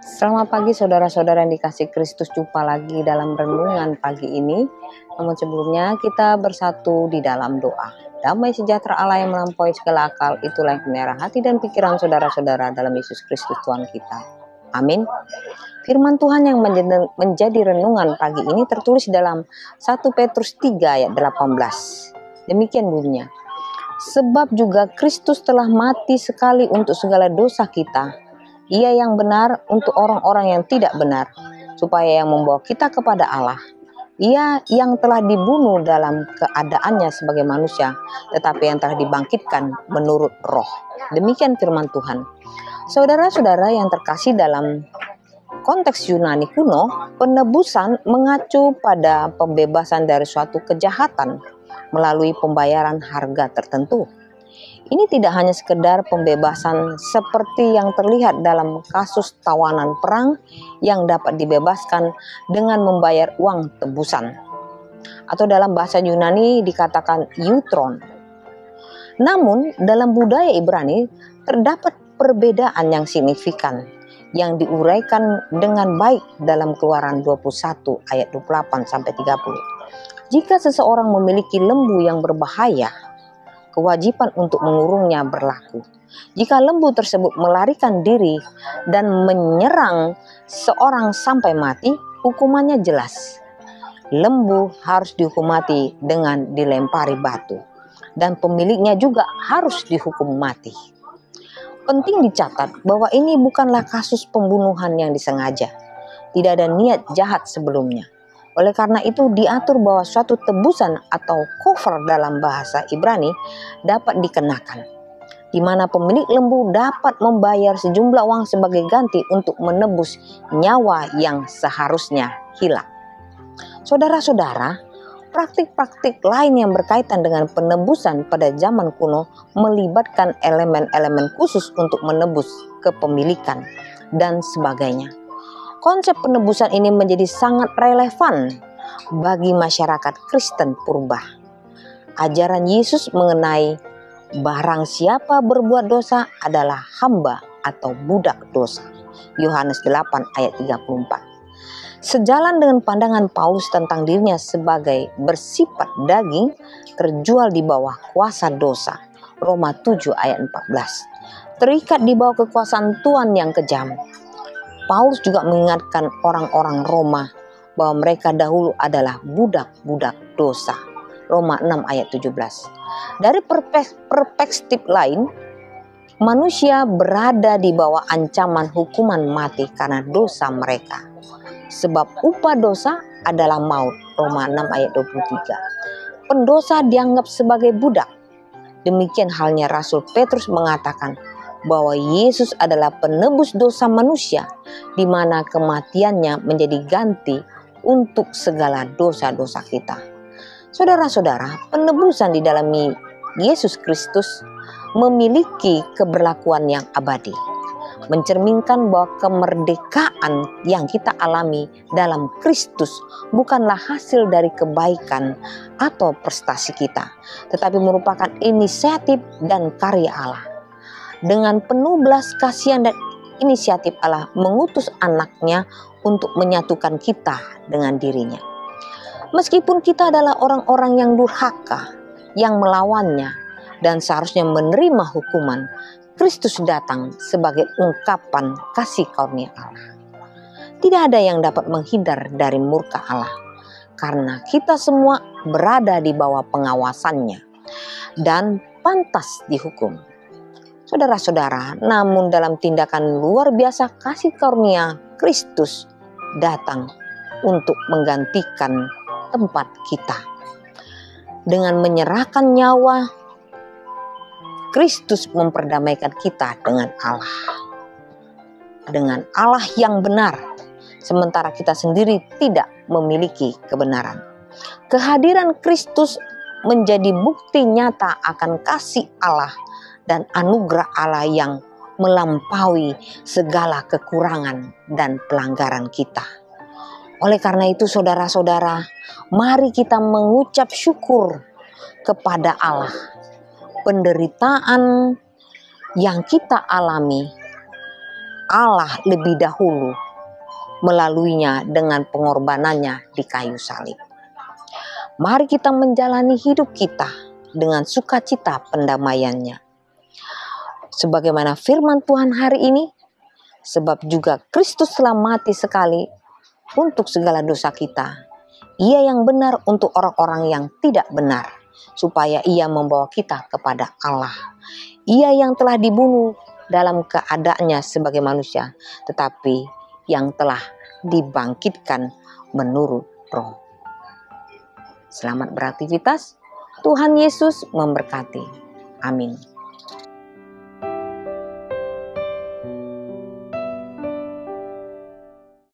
Selamat pagi saudara-saudara yang dikasih Kristus, jumpa lagi dalam renungan pagi ini. Namun sebelumnya kita bersatu di dalam doa. Damai sejahtera Allah yang melampaui segala akal, itulah yang memelihara hati dan pikiran saudara-saudara dalam Yesus Kristus Tuhan kita. Amin. Firman Tuhan yang menjadi renungan pagi ini tertulis dalam 1 Petrus 3 ayat 18. Demikian bunyinya. Sebab juga Kristus telah mati sekali untuk segala dosa kita. Ia yang benar untuk orang-orang yang tidak benar, supaya yang membawa kita kepada Allah. Ia yang telah dibunuh dalam keadaannya sebagai manusia, tetapi yang telah dibangkitkan menurut roh. Demikian firman Tuhan. Saudara-saudara yang terkasih, dalam konteks Yunani kuno, penebusan mengacu pada pembebasan dari suatu kejahatan melalui pembayaran harga tertentu. Ini tidak hanya sekedar pembebasan seperti yang terlihat dalam kasus tawanan perang yang dapat dibebaskan dengan membayar uang tebusan, atau dalam bahasa Yunani dikatakan eutron. Namun dalam budaya Ibrani terdapat perbedaan yang signifikan yang diuraikan dengan baik dalam Keluaran 21 ayat 28 sampai 30. Jika seseorang memiliki lembu yang berbahaya, kewajiban untuk mengurungnya berlaku. Jika lembu tersebut melarikan diri dan menyerang seorang sampai mati, hukumannya jelas. Lembu harus dihukum mati dengan dilempari batu, dan pemiliknya juga harus dihukum mati. Penting dicatat bahwa ini bukanlah kasus pembunuhan yang disengaja. Tidak ada niat jahat sebelumnya. Oleh karena itu diatur bahwa suatu tebusan atau kofar dalam bahasa Ibrani dapat dikenakan, di mana pemilik lembu dapat membayar sejumlah uang sebagai ganti untuk menebus nyawa yang seharusnya hilang. Saudara-saudara, praktik-praktik lain yang berkaitan dengan penebusan pada zaman kuno melibatkan elemen-elemen khusus untuk menebus kepemilikan dan sebagainya. Konsep penebusan ini menjadi sangat relevan bagi masyarakat Kristen purba. Ajaran Yesus mengenai barang siapa berbuat dosa adalah hamba atau budak dosa. Yohanes 8 ayat 34. Sejalan dengan pandangan Paulus tentang dirinya sebagai bersifat daging, terjual di bawah kuasa dosa. Roma 7 ayat 14. Terikat di bawah kekuasaan Tuhan yang kejam. Paulus juga mengingatkan orang-orang Roma bahwa mereka dahulu adalah budak-budak dosa. Roma 6 ayat 17. Dari perspektif lain, manusia berada di bawah ancaman hukuman mati karena dosa mereka. Sebab upah dosa adalah maut. Roma 6 ayat 23. Pendosa dianggap sebagai budak. Demikian halnya Rasul Petrus mengatakan bahwa Yesus adalah penebus dosa manusia, di mana kematiannya menjadi ganti untuk segala dosa-dosa kita. Saudara-saudara, penebusan di dalam Yesus Kristus memiliki keberlakuan yang abadi, mencerminkan bahwa kemerdekaan yang kita alami dalam Kristus bukanlah hasil dari kebaikan atau prestasi kita, tetapi merupakan inisiatif dan karya Allah. Dengan penuh belas kasihan dan inisiatif Allah mengutus anaknya untuk menyatukan kita dengan dirinya. Meskipun kita adalah orang-orang yang durhaka, yang melawannya, dan seharusnya menerima hukuman, Kristus datang sebagai ungkapan kasih karunia Allah. Tidak ada yang dapat menghindar dari murka Allah, karena kita semua berada di bawah pengawasannya dan pantas dihukum. Saudara-saudara, namun dalam tindakan luar biasa kasih karunia, Kristus datang untuk menggantikan tempat kita. Dengan menyerahkan nyawa, Kristus memperdamaikan kita dengan Allah. Dengan Allah yang benar, sementara kita sendiri tidak memiliki kebenaran. Kehadiran Kristus menjadi bukti nyata akan kasih Allah dan anugerah Allah yang melampaui segala kekurangan dan pelanggaran kita. Oleh karena itu saudara-saudara, mari kita mengucap syukur kepada Allah. Penderitaan yang kita alami Allah lebih dahulu melaluinya dengan pengorbanannya di kayu salib. Mari kita menjalani hidup kita dengan sukacita pendamaiannya. Sebagaimana firman Tuhan hari ini, sebab juga Kristus telah mati sekali untuk segala dosa kita. Ia yang benar untuk orang-orang yang tidak benar, supaya ia membawa kita kepada Allah. Ia yang telah dibunuh dalam keadaannya sebagai manusia, tetapi yang telah dibangkitkan menurut Roh. Selamat beraktivitas. Tuhan Yesus memberkati. Amin.